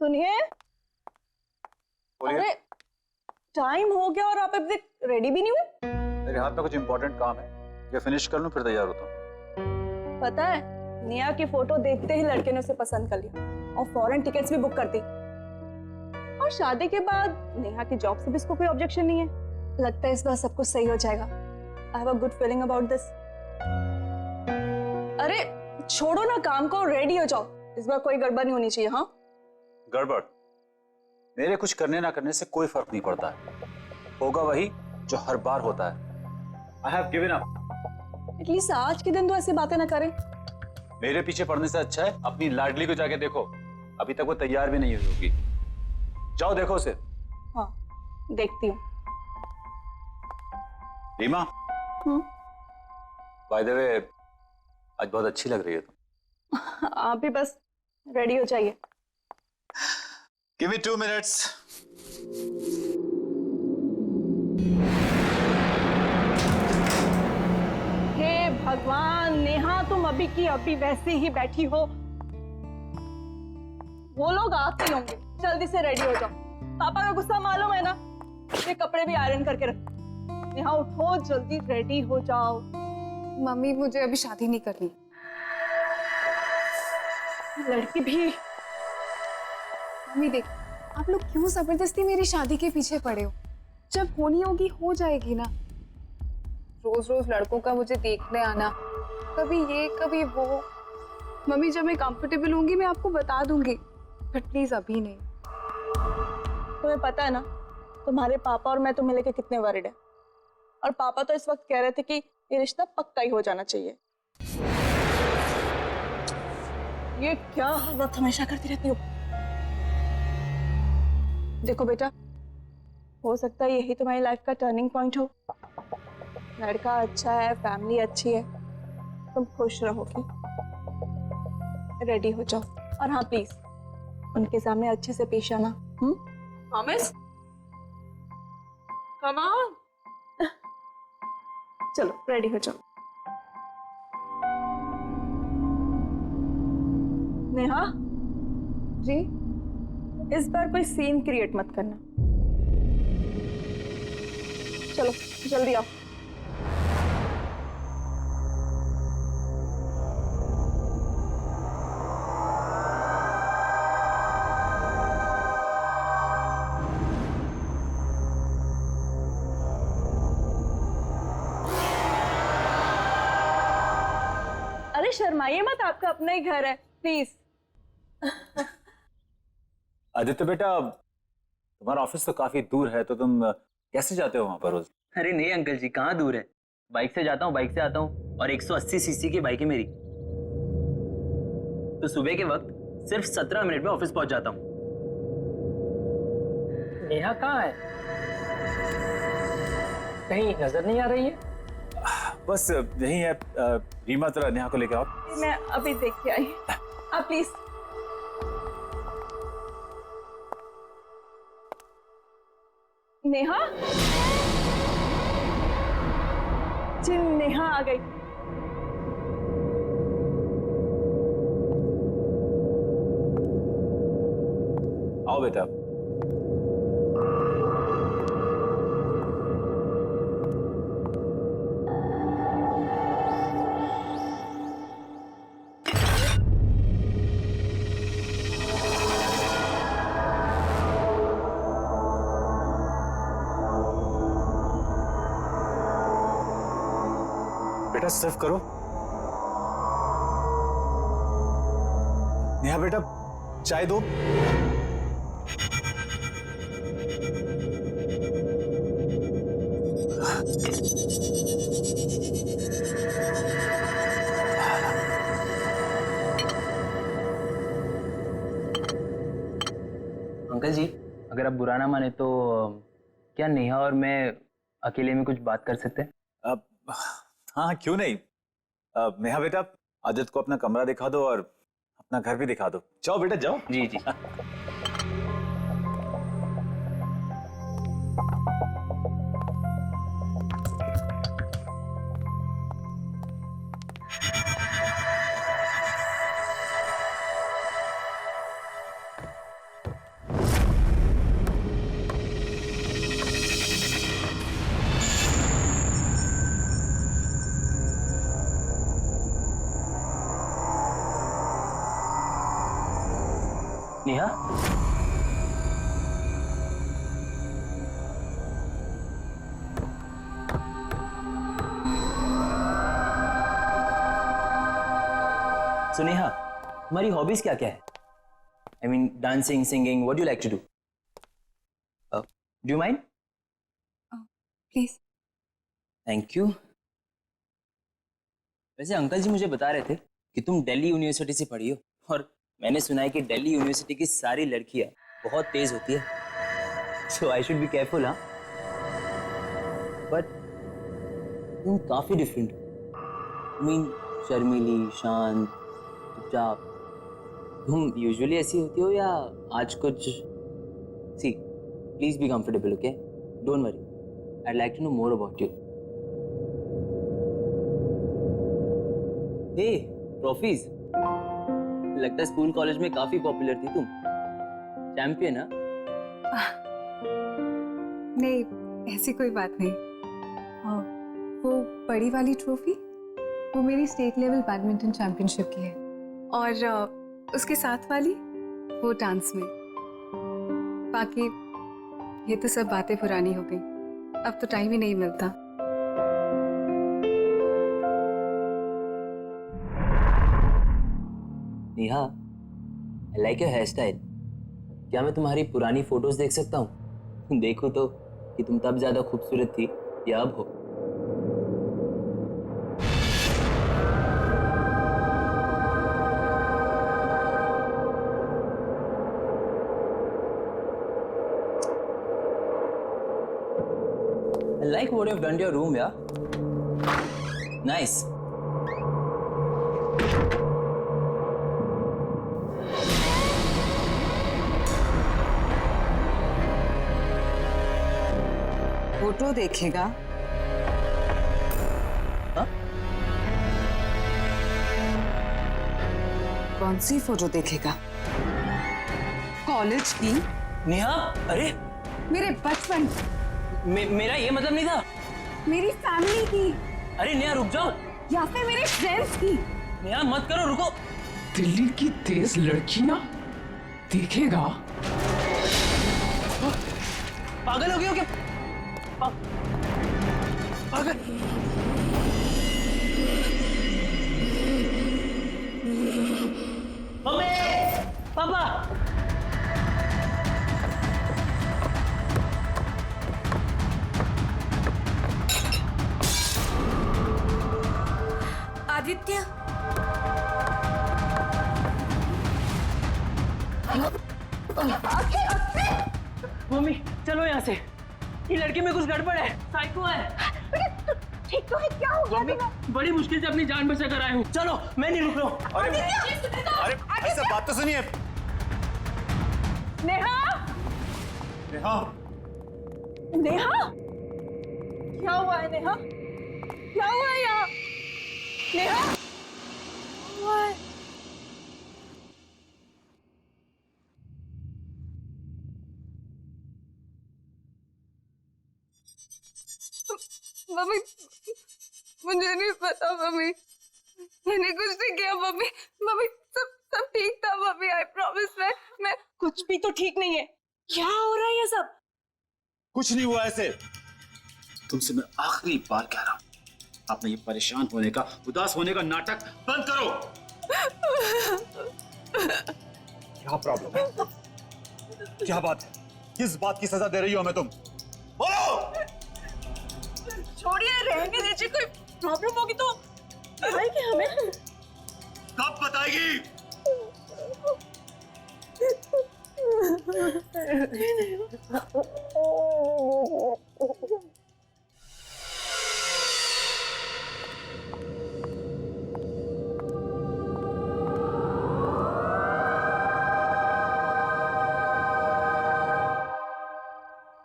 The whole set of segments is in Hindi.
सुनिए, अरे टाइम हो गया और आप अभी तक रेडी भी नहीं हुए। मेरे हाथ में कुछ इंपॉर्टेंट काम है, ये फिनिश कर लूं फिर तैयार होता हूँ। पता है, नेहा की फोटो देखते ही लड़के ने उसे पसंद कर लिया और फॉरेन टिकट्स भी बुक कर दी। और शादी के बाद नेहा की जॉब से भी इसको कोई ऑब्जेक्शन नहीं है। लगता है इस बार सब कुछ सही हो जाएगा। I have a good feeling about this. अरे छोड़ो ना काम को, रेडी हो जाओ। इस बार कोई गड़बड़ नहीं होनी चाहिए। हाँ, गड़बड़ मेरे कुछ करने ना करने से कोई फर्क नहीं पड़ता है, होगा वही जो हर बार होता है। I have given up. At least आज के दिन तो ऐसी बातें ना करें। मेरे पीछे पड़ने से अच्छा है अपनी लाडली को जाके देखो, अभी तक वो तैयार भी नहीं हुई होगी। जाओ देखो उसे। हाँ, देखती हूँ। रीमा, बाय द वे आज बहुत अच्छी लग रही है तुम। आप भी बस रेडी हो जाइए। Give me 2 minutes. हे भगवान, नेहा तुम अभी की अभी वैसे ही बैठी हो। वो लोग आते ही होंगे, जल्दी से रेडी हो जाओ। पापा का गुस्सा मालूम है ना, ये कपड़े भी आयरन करके रख। नेहा उठो, जल्दी रेडी हो जाओ। मम्मी मुझे अभी शादी नहीं करनी। लड़की भी। मम्मी देख, आप लोग क्यों जबरदस्ती मेरी शादी के पीछे पड़े हो? जब होनी होगी हो जाएगी ना। रोज रोज लड़कों का मुझे देखने आना, कभी ये कभी वो। मम्मी जब मैं कंफर्टेबल होंगी मैं आपको बता दूंगी, बट प्लीज अभी नहीं। तुम्हें पता है ना, तुम्हारे पापा और मैं तुम्हें लेके कितने वरीड है। और पापा तो इस वक्त कह रहे थे कि ये रिश्ता पक्का ही हो जाना चाहिए। ये क्या हालत हमेशा करती रहती हो। देखो बेटा, हो सकता है यही तुम्हारी लाइफ का टर्निंग पॉइंट हो। लड़का अच्छा है, फैमिली अच्छी है, तुम खुश रहोगी। रेडी हो जाओ। और हाँ प्लीज, उनके सामने अच्छे से पेश आना। प्रॉमिस? Come on. चलो रेडी हो जाओ। नेहा जी? इस बार कोई सीन क्रिएट मत करना। चलो जल्दी आओ। अरे शर्माइए मत, आपका अपना ही घर है, प्लीज। आदित्य बेटा, तुम्हारा ऑफिस तो काफी दूर है, तो तुम कैसे जाते हो वहां पर रोज? अरे नहीं अंकल जी, कहाँ दूर है। बाइक से जाता हूँ, बाइक से आता हूँ, और 180 सीसी की बाइक है मेरी। तो सुबह के वक्त सिर्फ 17 मिनट में ऑफिस पहुंच जाता हूँ। नेहा कहाँ है? कहीं नजर नहीं आ रही है? बस यही है। रीमा जरा नेहा को लेके आओ। मैं अभी देख के आई। आप प्लीज। नेहा जी, नेहा आ गई। आओ बेटा। बेटा सर्व करो। नेहा बेटा चाय दो। अंकल जी, अगर आप बुरा ना माने तो क्या नेहा और मैं अकेले में कुछ बात कर सकते हैं? अब हाँ, क्यों नहीं। नेहा बेटा आदित्य को अपना कमरा दिखा दो और अपना घर भी दिखा दो। जाओ बेटा जाओ। जी जी। नेहा, so नेहा, तुम्हारी हॉबीज क्या क्या है? I mean dancing, singing, what do you like to do? Do you mind? Please. Thank you. वैसे अंकल जी मुझे बता रहे थे कि तुम दिल्ली यूनिवर्सिटी से पढ़ी हो, और मैंने सुना है कि दिल्ली यूनिवर्सिटी की सारी लड़कियां बहुत तेज होती है, सो आई शुड बी केयरफुल। हाँ, बट तुम काफी डिफरेंट हो। आई मीन शर्मीली, शांत, चुपचाप। तुम यूजुअली ऐसी होती हो या आज कुछ? See, please be comfortable, okay? Don't worry, I like to know more about you. Hey, trophies. लगता है स्कूल कॉलेज में काफी पॉपुलर थी तुम। चैंपियन? नहीं, ऐसी कोई बात नहीं। हाँ, वो बड़ी वाली ट्रॉफी वो मेरी स्टेट लेवल बैडमिंटन चैंपियनशिप की है, और उसके साथ वाली वो डांस में। बाकी ये तो सब बातें पुरानी हो गई, अब तो टाइम ही नहीं मिलता। Neha, I like your hair style. क्या मैं तुम्हारी पुरानी फोटोज देख सकता हूँ? देखो तो कि तुम तब ज्यादा खूबसूरत थी या अब हो। I like what you've done to your room, yeah? Nice. Photo देखेगा? हाँ? कौन सी फोटो देखेगा? कॉलेज की? नेहा, अरे मेरे बचपन, मेरा ये मतलब नहीं था। मेरी फैमिली की, अरे नेहा रुक जाओ। या फिर मेरे फ्रेंड्स की। नेहा मत करो, रुको। दिल्ली की तेज लड़कियां देखेगा? पागल हो गए हो क्या? पागल। मम्मी, पापा। आदित्य, मम्मी चल। निकलो यहाँ से। ये लड़की में कुछ गड़बड़ है, साइको है। ठीक तो है, क्या हो गया मम्मी, तुम्हें? बड़ी मुश्किल से अपनी जान बचा कर आया हूँ। चलो, मैं नहीं रुक रहा हूँ। अरे भाई साहब, बात तो सुनिए। नेहा, नेहा, नेहा, क्या हुआ है नेहा? क्या हुआ है यहाँ? नेहा, क्या हुआ है? मम्मी, मुझे नहीं पता मम्मी, मैंने कुछ नहीं किया मम्मी। मम्मी, सब ठीक था मम्मी, आई प्रॉमिस। मैं कुछ भी तो ठीक नहीं है। क्या हो रहा है ये सब? कुछ नहीं हुआ ऐसे। तुमसे मैं आखिरी बार कह रहा हूं, आपने ये परेशान होने का, उदास होने का नाटक बंद करो। क्या प्रॉब्लम है? क्या बात है? किस बात की सजा दे रही हो हमें तुम? बोलो। छोड़िए, रहने दीजिए। कोई प्रॉब्लम होगी तो बताएगी हमें। कब बताएगी?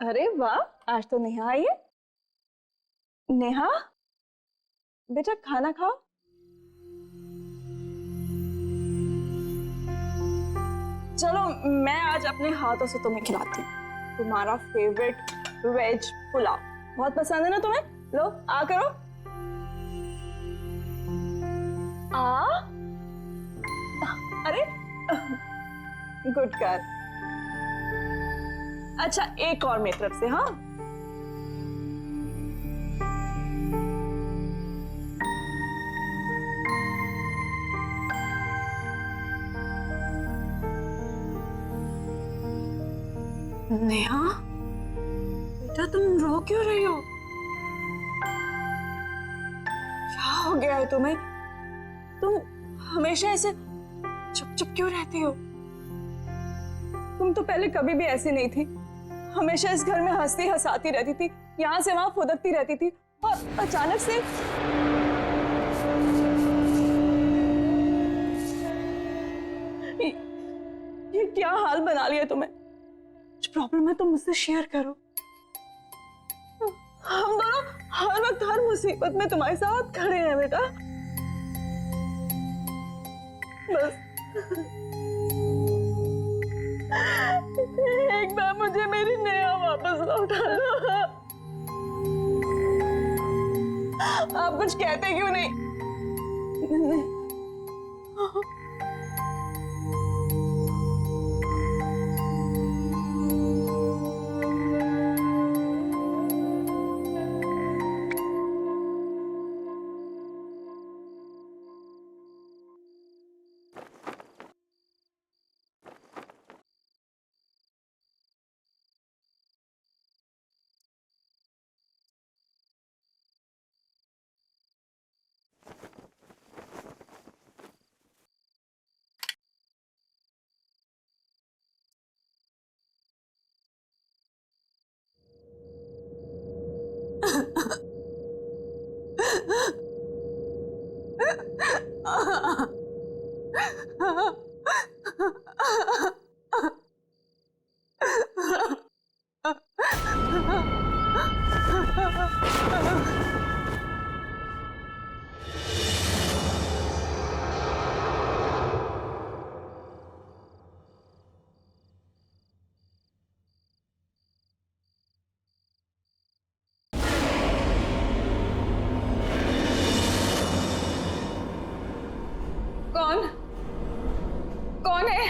अरे वाह, आज तो नेहा आई है। नेहा, बेटा खाना खाओ। चलो, मैं आज अपने हाथों से तुम्हें खिलाती हूँ तुम्हारा फेवरेट वेज पुलाव। बहुत पसंद है ना तुम्हें? लो, आ करो। आ, अरे गुड कर। अच्छा, एक और मेरी तरफ से। हाँ, नेहा, बेटा तुम रो क्यों रही हो? क्या हो गया है तुम्हें? तुम हमेशा ऐसे चुप चुप क्यों रहती हो? तुम तो पहले कभी भी ऐसी नहीं थी। हमेशा इस घर में हंसती हंसाती रहती थी, यहाँ से वहां फुदकती रहती थी, और अचानक से ये क्या हाल बना लिया तुम्हें? कुछ प्रॉब्लम है तो मुझसे शेयर करो। हम दोनों हर वक्त हर मुसीबत में तुम्हारे साथ खड़े हैं बेटा। बस एक बार मुझे मेरी नेहा वापस लौटा दो। आप कुछ कहते क्यों नहीं? कौन कौन है?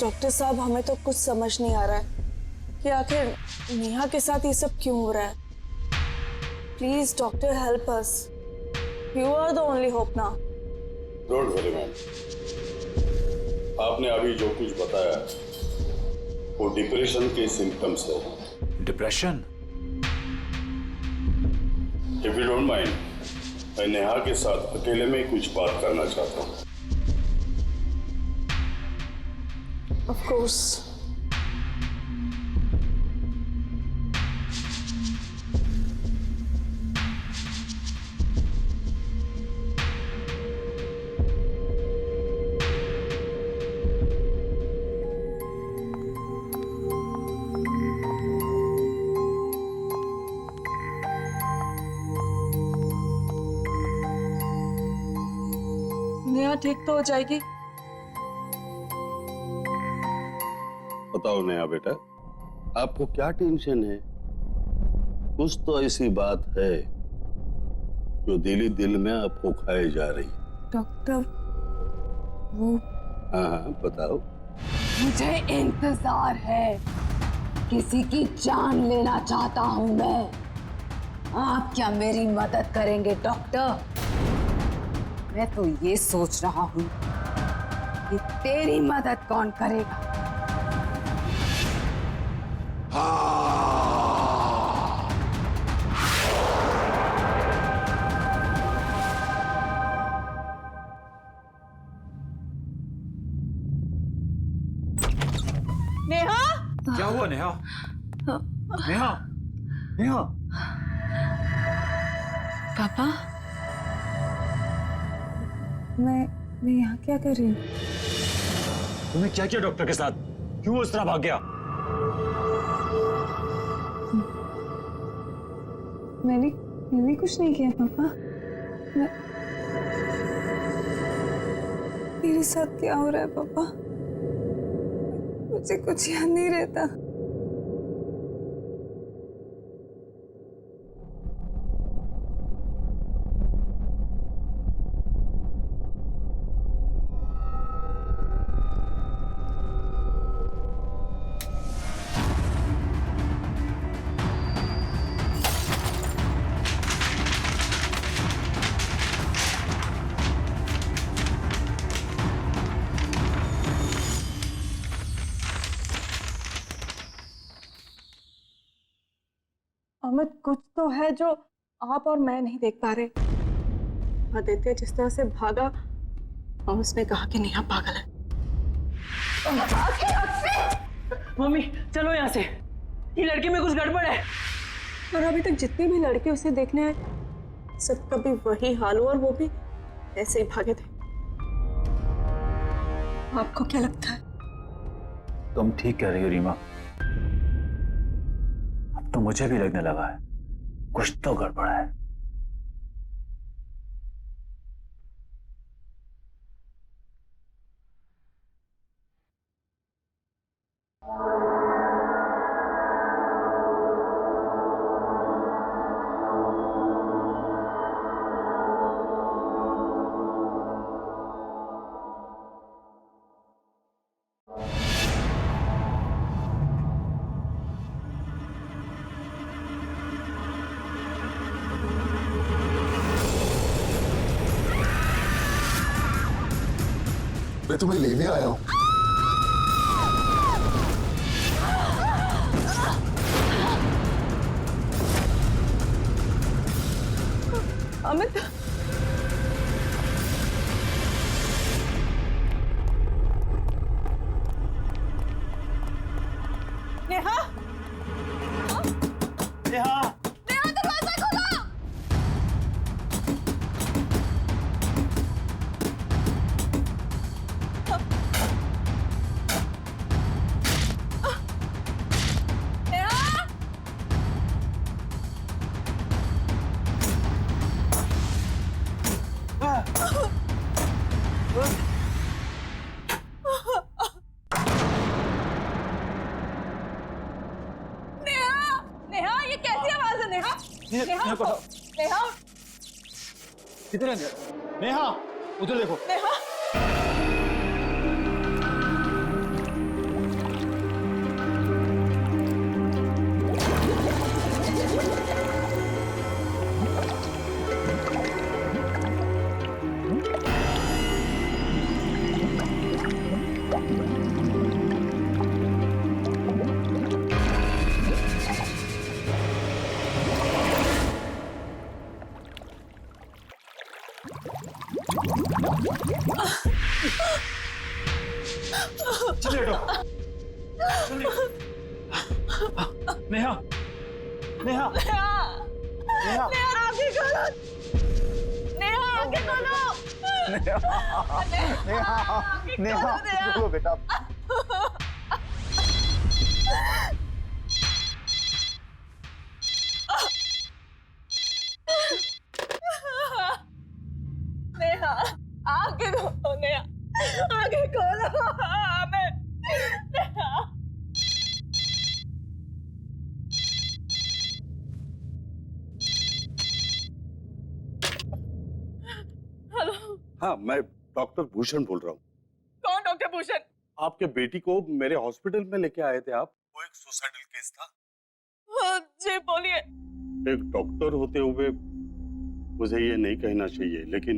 डॉक्टर साहब, हमें तो कुछ समझ नहीं आ रहा है कि आखिर नेहा के साथ ये सब क्यों हो रहा है। Please doctor, help us. You are the only hope now. Don't worry ma'am, आपने अभी जो कुछ बताया वो डिप्रेशन के सिम्टम्स है। Depression? If you don't mind, मैं नेहा के साथ अकेले में कुछ बात करना चाहता हूँ। Of course. नेहा ठीक तो हो जाएगी? बताओ नेहा बेटा, आपको क्या टेंशन है? कुछ तो ऐसी बात है जो दिली दिल में आपको खाए जा रही है। डॉक्टर, वो हाँ हाँ बताओ। मुझे इंतजार है, किसी की जान लेना चाहता हूं मैं। आप क्या मेरी मदद करेंगे डॉक्टर? मैं तो ये सोच रहा हूं कि तेरी मदद कौन करेगा। नेहा! क्या हुआ नेहा? नेहा? नेहा? पापा, मैं यहाँ क्या कर रही हूँ? तुमने क्या किया डॉक्टर के साथ? क्यों उस तरह भाग गया? मैंने कुछ नहीं किया पापा। मेरे साथ क्या हो रहा है पापा? मुझे कुछ याद नहीं रहता। अमित, कुछ तो है जो आप और मैं नहीं देख पा रहे। आदित्य जिस तरह से भागा और उसने कहा कि नेहा पागल है। मम्मी चलो यहाँ से, ये लड़के में कुछ गड़बड़ है। और अभी तक जितने भी लड़के उसे देखने आए सबका भी वही हाल हुआ और वो भी ऐसे ही भागे थे। आपको क्या लगता है? तुम ठीक कह रही हो रीमा। अब तो मुझे भी लगने लगा है कुछ तो गड़बड़ है। मैं तुम्हें लेने आया हूं। अमित, नेहा! नेहा! नेहा, दरवाजा खोलो! नेहा! नेहा, ये कैसी आवाज है? नेहा! नेहा! नेहा! किधर है नेहा? उधर देखो। नेहा! नेहा नेहा नेहा आगे खोलो, नेहा आगे खोलो, नेहा बोलो बेटा। नेहा आगे खोलो, नेहा आगे खोलो, हमें नेहा। हेलो, हाँ, मैं डॉक्टर भूषण बोल रहा हूँ। कौन डॉक्टर भूषण? आपके बेटी को मेरे हॉस्पिटल में लेके आए थे आप। वो एक सुसाइडल केस था। जी बोलिए। एक डॉक्टर होते हुए मुझे ये नहीं कहना चाहिए, लेकिन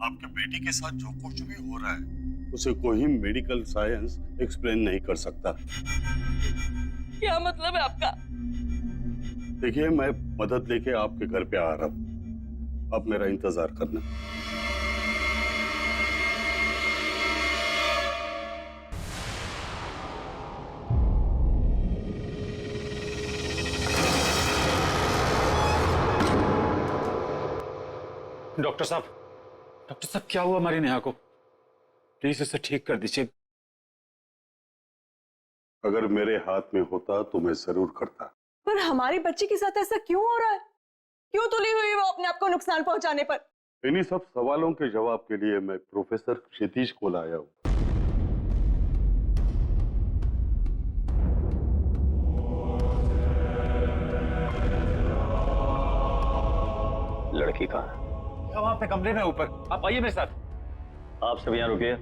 आपके बेटी के साथ जो कुछ भी हो रहा है उसे कोई मेडिकल साइंस एक्सप्लेन नहीं कर सकता। क्या मतलब है आपका? देखिए, मैं मदद लेके आपके घर पे आ रहा हूँ, अब मेरा इंतजार करना। डॉक्टर साहब क्या हुआ हमारी नेहा को? प्लीज इसे ठीक कर दीजिए। अगर मेरे हाथ में होता तो मैं जरूर करता। पर हमारी बच्ची के साथ ऐसा क्यों हो रहा है? क्यों तुली हुई वो अपने आप को नुकसान पहुंचाने पर? इन्हीं सब सवालों के जवाब के लिए मैं प्रोफेसर क्षितिज को लाया हूँ। लड़की कहाँ है? वहां पे कमरे में ऊपर, आप आइए मेरे साथ। आप सब यहाँ रुकिए,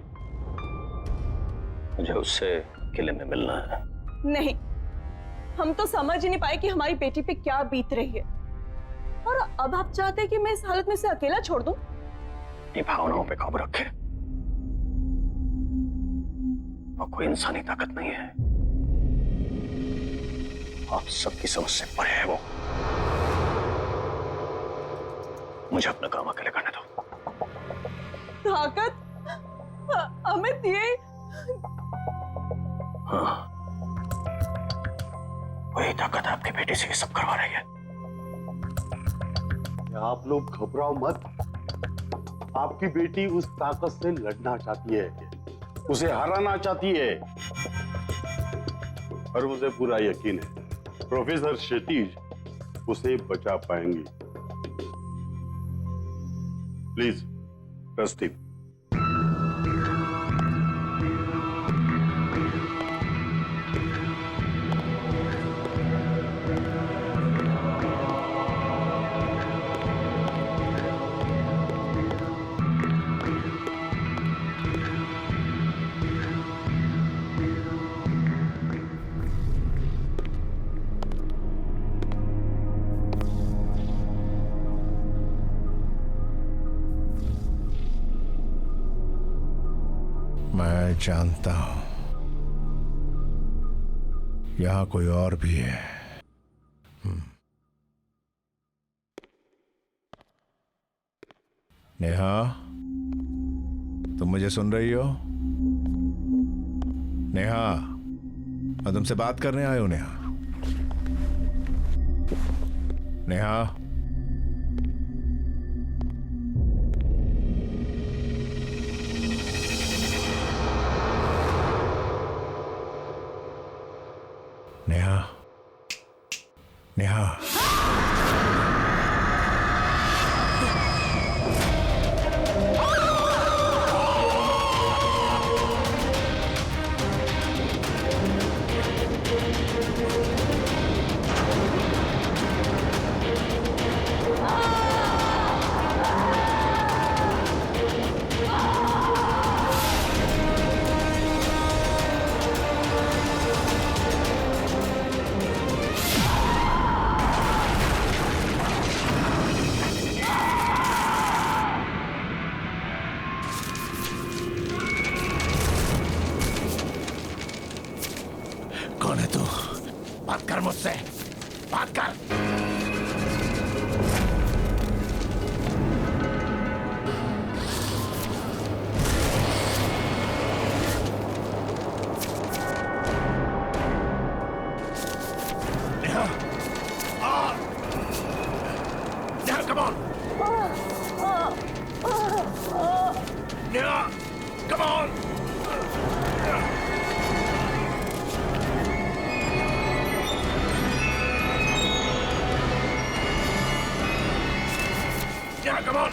मुझे उससे किले में मिलना है। नहीं, हम तो समझ ही नहीं पाए कि हमारी बेटी पे क्या बीत रही है, और अब आप चाहते हैं कि मैं इस हालत में से अकेला छोड़ दूं? अपनी भावनाओं पे काबू रखे, और कोई इंसानी ताकत नहीं है, आप सबकी समझ से परे है वो। मुझे अपना काम अकेले करने दो। ताकत हमें दिए? हाँ, वही ताकत आपकी बेटी से ये सब करवा रही है। आप लोग घबराओ मत। आपकी बेटी उस ताकत से लड़ना चाहती है, उसे हराना चाहती है, और मुझे पूरा यकीन है प्रोफेसर क्षितिज उसे बचा पाएंगे। Please trust him. मैं जानता हूं यहां कोई और भी है। नेहा, तुम मुझे सुन रही हो? नेहा, मैं तुमसे बात करने आया हूं। नेहा, नेहा, नेहा, नेहा, कौन है तू? बात कर मुझसे, बात कर। come on.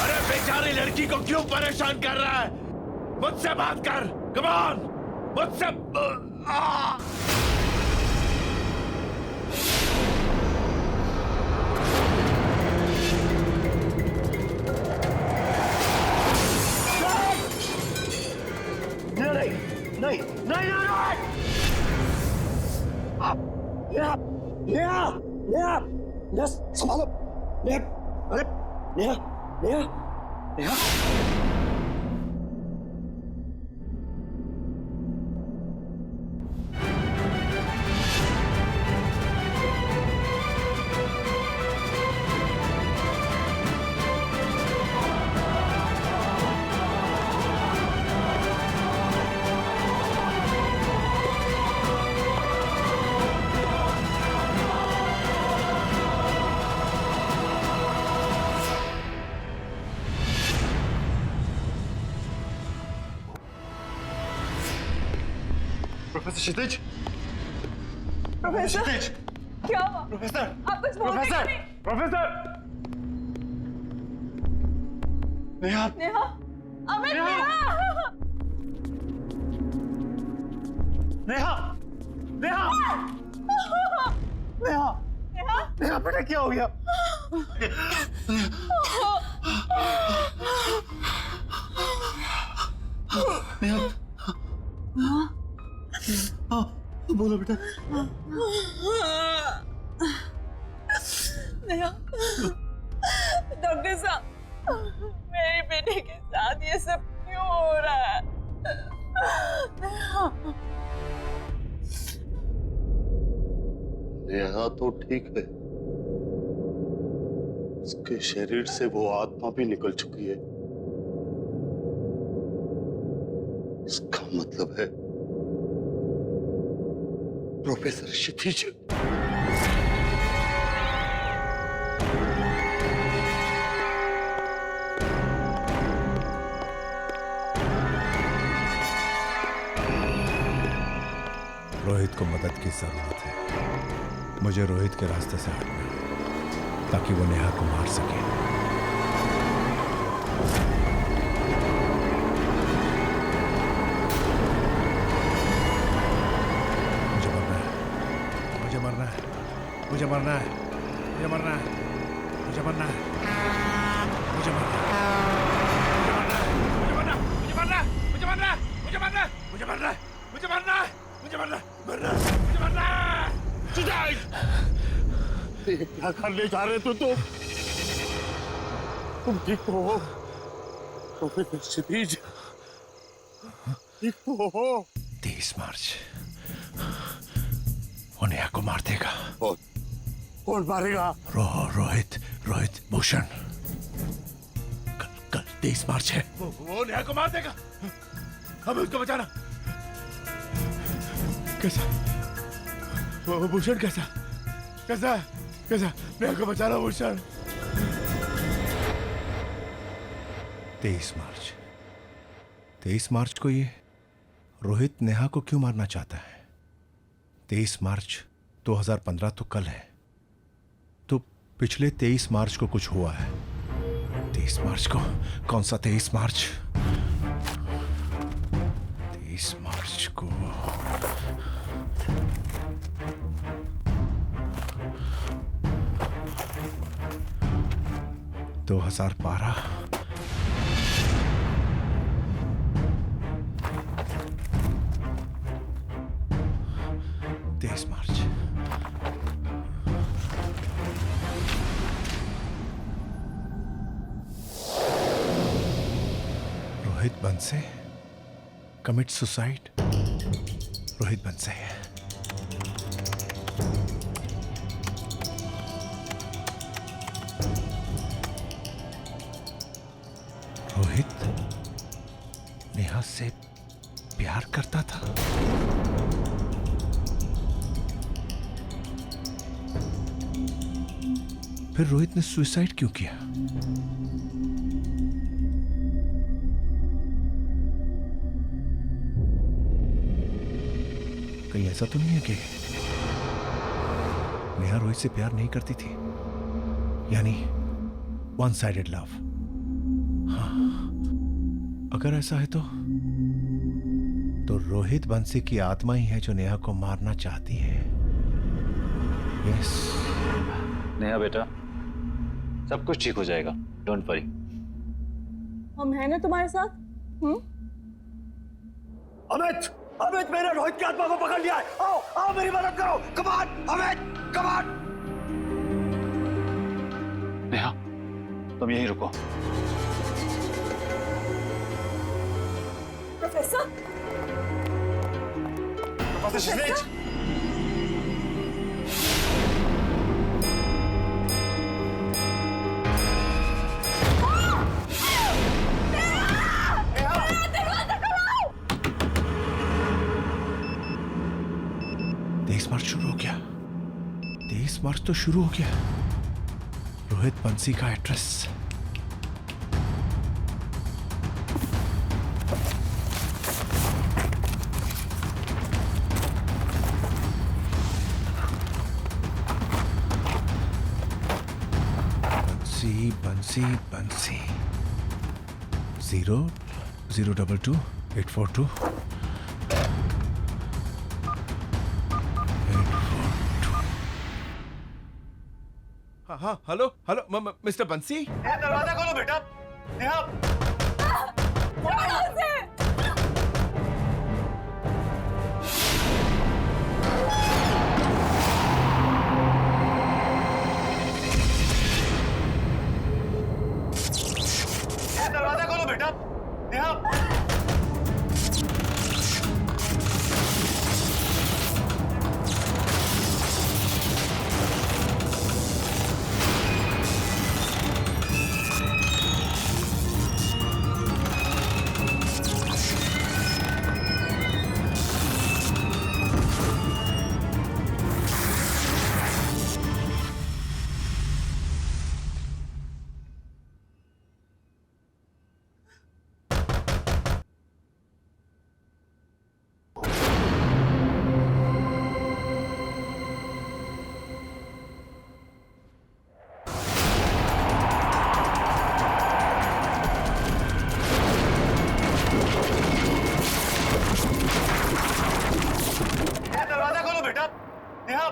अरे बेचारी लड़की को क्यों परेशान कर रहा है? मुझसे बात कर, कम ऑन, मुझसे नहीं नहीं नहीं नहीं नेहा नेहा नेहा नेहा संभालो नेहा अरे नेहा नेहा नेहा प्रोफेसर क्षितिज, प्रोफेसर क्षितिज, क्या हुआ? प्रोफेसर, आप कुछ बोल रहे प्रोफेसर, हैं? प्रोफेसर, नेहा, नेहा, अमित, नेहा! नेहा! नेहा, नेहा, नेहा, नेहा, बेटा क्या हो गया? नेहा, हाँ, बोलो बेटा। नेहा, डॉक्टर साहब, मेरी बेटी के साथ ये सब क्यों हो रहा है? नेहा तो ठीक है, उसके शरीर से वो आत्मा भी निकल चुकी है। इसका मतलब है प्रोफेसर क्षितिज रोहित को मदद की जरूरत है। मुझे रोहित के रास्ते से हटना है, ताकि वो नेहा को मार सके। मुझे मरना है, मुझे मरना है, मुझे मरना है, मुझे मरना है, मुझे मरना है, मुझे मरना है, मुझे मरना है, मुझे मरना है, मुझे मरना है, मुझे मरना है, मुझे मरना है, मुझे मरना है, मुझे मरना है। क्या करने जा रहे थे तुम ठीक तो हो प्रोफेसर क्षितिज? ठीक तो हो? 23 मार्च वो नेहा को मार देगा। कौन मारेगा? रोहित भूषण। कल 23 मार्च है। वो नेहा को मार देगा। हमें उसको बचाना। कैसा? वो भूषण कैसा नेहा को बचाना भूषण। 23 मार्च को ये रोहित नेहा को क्यों मारना चाहता है? 23 मार्च 2015 तो कल है, तो पिछले 23 मार्च को कुछ हुआ है। 23 मार्च को? कौन सा 23 मार्च? 23 मार्च को 2012। 23 March. Rohit Banse commit suicide. Rohit Banse Rohit Neha से प्यार करता था। फिर रोहित ने सुसाइड क्यों किया? कहीं ऐसा तो नहीं है कि नेहा रोहित से प्यार नहीं करती थी, यानी वन साइडेड लव। हाँ, अगर ऐसा है तो रोहित बंसी की आत्मा ही है जो नेहा को मारना चाहती है। यस नेहा बेटा, सब कुछ ठीक हो जाएगा, डोंट वरी। हम हैं ना तुम्हारे साथ। अमित, अमित, मैंने रोहित की आत्मा को पकड़ लिया है। आओ, आओ, मेरी मदद करो। Come on Amit, come on. Neha, तुम यहीं रुको। प्रोफेसर, मार्च शुरू हो गया। 23 मार्च तो शुरू हो गया। रोहित बंसी का एड्रेस। बंसी बंसी बंसी 0022842। हाँ, हेलो हेलो मिस्टर बंसी। दरवाजा खोलो बेटा। नेहा, दरवाजा खोलो बेटा। नेहा, दरवाजा खोलो बेटा। नेहा,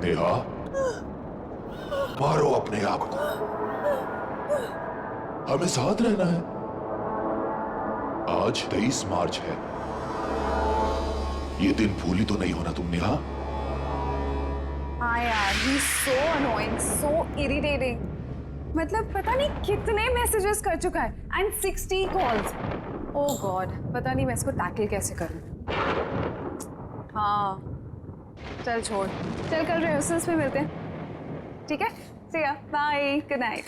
नेहा, मारो अपने आप को। हमें साथ रहना है। आज 23 मार्च है। ये दिन भूली तो नहीं होना तुम नेहा। हाँ यार, he's so annoying, so irritating. मतलब पता नहीं कितने मैसेजेस कर चुका है and 60 कॉल्स। Oh God, पता नहीं मैं इसको टैकल कैसे करूं। हाँ, चल छोड़, चल कल रिहर्सल्स में मिलते हैं, ठीक है? See ya, bye, good night.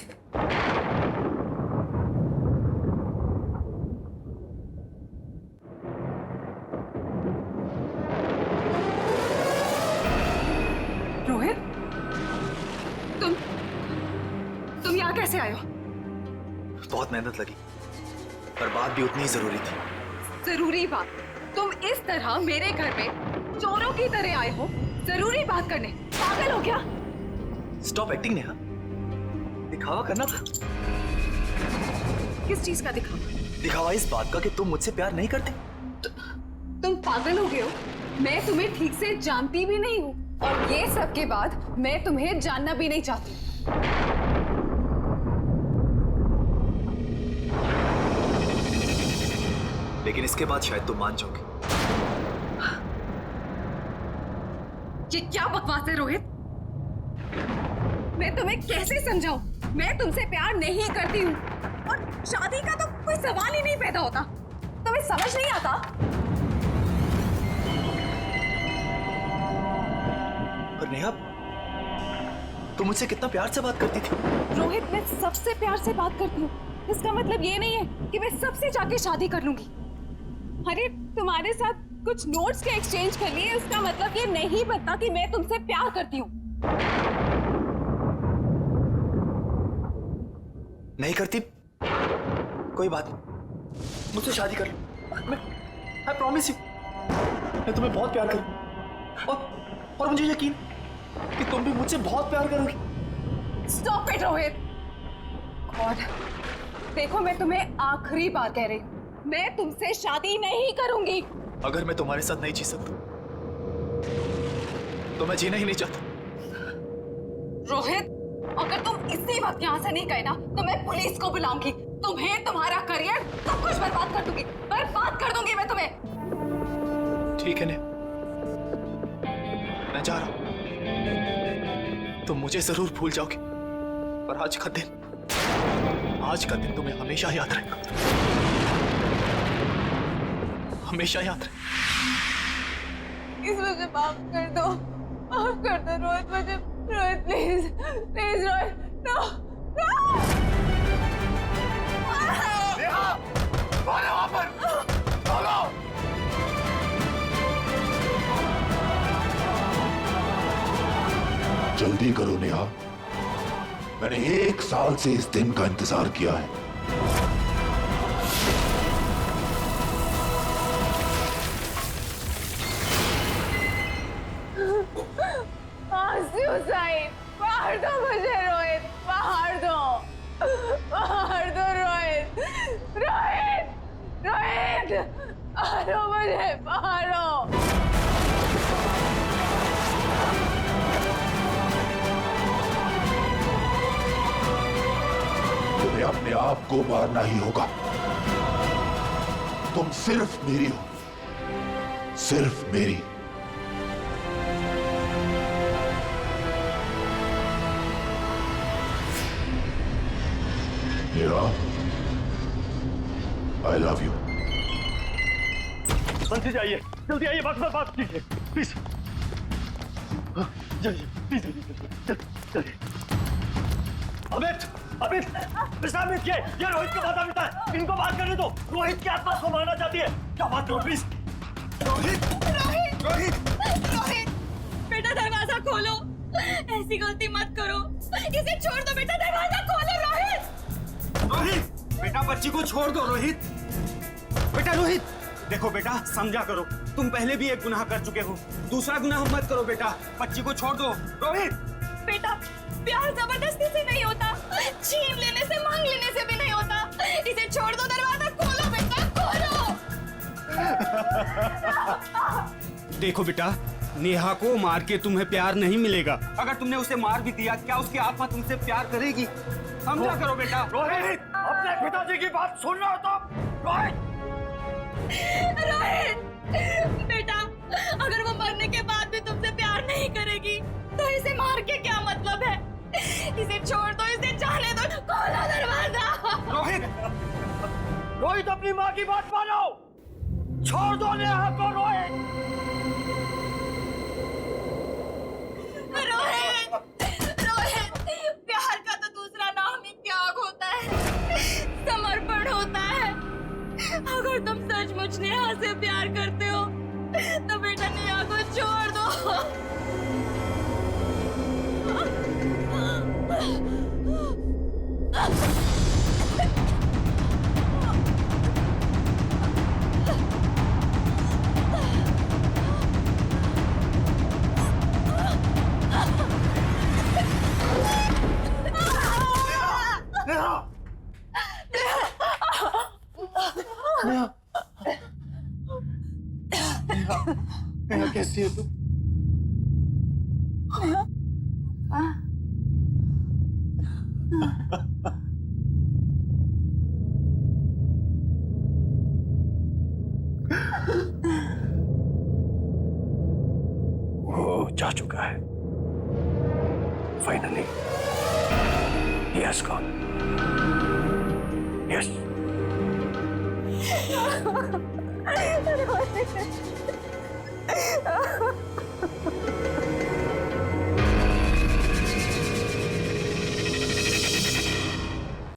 Rohit, तुम यहाँ कैसे आए हो? बहुत मेहनत लगी, पर बात भी उतनी ही जरूरी थी। जरूरी बात? तुम इस तरह मेरे घर में चोरों की तरह आए हो जरूरी बात करने? पागल हो क्या? Stop acting Neha. दिखावा करना था। किस चीज का दिखावा? दिखावा इस बात का कि तुम मुझसे प्यार नहीं करते। तुम पागल हो गए हो? मैं तुम्हें ठीक से जानती भी नहीं हूँ और ये सब के बाद मैं तुम्हें जानना भी नहीं चाहती। लेकिन इसके बाद शायद तुम मान जाओगे। ये क्या बकवास है रोहित? मैं तुम्हें कैसे समझाऊं? मैं तुमसे प्यार नहीं करती हूँ और शादी का तो कोई सवाल ही नहीं पैदा होता। तुम्हें समझ नहीं आता? पर नेहा, तुम मुझसे कितना प्यार से बात करती थी। रोहित, मैं सबसे प्यार से बात करती हूँ। इसका मतलब ये नहीं है कि मैं सबसे जाके शादी कर लूंगी। अरे तुम्हारे साथ कुछ नोट्स के एक्सचेंज कर लिए, उसका मतलब ये नहीं बनता कि मैं तुमसे प्यार करती हूँ। नहीं करती, कोई बात नहीं, मुझसे शादी कर लो। I promise you, मैं तुम्हें बहुत प्यार करूँ और मुझे यकीन कि तुम भी मुझसे बहुत प्यार करोगी। Stop it, Rohit. और देखो, मैं तुम्हें आखिरी बार कह रही हूँ, मैं तुमसे शादी नहीं करूंगी। अगर मैं तुम्हारे साथ नहीं जी सकता तो मैं जीना ही नहीं चाहता। रोहित, अगर तुम इसी वक्त यहाँ से नहीं गए ना तो मैं पुलिस को बुलाऊंगी। तुम्हें, तुम्हारा करियर, सब कुछ बर्बाद कर दूंगी। बर्बाद कर दूंगी मैं तुम्हें। ठीक है ने, मैं जा रहा हूं। तुम मुझे जरूर भूल जाओगे, पर आज का दिन तुम्हें हमेशा याद रहेगा। हमेशा याद रहे। इस मुझे माफ कर दो रोहित, मुझे, Rohit please please Rohit, no no. Neha, कौन है वहां पर? भागो! जल्दी करो नेहा, मैंने 1 साल से इस दिन का इंतजार किया है। मार दो मुझे रोहित, मार दो रोहित, रोहित, रोहित, मारो मुझे, मारो। तुम्हें अपने आप को मारना ही होगा। तुम सिर्फ मेरी हो, सिर्फ मेरी। I love you. बंसी जाइए, जल्दी आइए, बात कीजिए प्लीज। जाइए प्लीज, चलिए। अमित, ये रोहित का माता पिता है, इनको बात करने दो। रोहित की आत्मा को मारना चाहती है, क्या बात करो प्लीज। रोहित, बेटा दरवाजा खोलो, ऐसी गलती मत करो। इसे छोड़ दो बेटा, दरवाजा खोलो। रोहित, बेटा बच्ची को छोड़ दो। रोहित, देखो बेटा, समझा करो, तुम पहले भी एक गुनाह कर चुके हो, दूसरा गुनाह मत करो बेटा, बच्ची को छोड़ दो। रोहित, बेटा, प्यार जबरदस्ती से नहीं होता, छीन लेने से, मांग लेने से भी नहीं होता। इसे छोड़ दो, दरवाजा खोलो बेटा, खोलो। देखो बेटा, नेहा को मार के तुम्हें प्यार नहीं मिलेगा। अगर तुमने उसे मार भी दिया, क्या उसकी आत्मा तुमसे प्यार करेगी? समझा करो बेटा। रोहित, अपने पिताजी की बात सुन रहे हो तुम? रोहित, बेटा, अगर वो मरने के बाद भी तुमसे प्यार नहीं करेगी तो इसे मार के क्या मतलब है? इसे छोड़ दो, इसे जाने दो, खोलो दरवाजा। रोहित, अपनी माँ की बात मानो, छोड़ दो नेहा को। रोहित, प्यार का तो दूसरा नाम ही त्याग होता है, समर्पण होता है। अगर तुम सचमुच नेहा से प्यार करते हो तो बेटा नेहा को छोड़ दो। कैसी है तुम? वो जा चुका है finally. He has gone. Yes.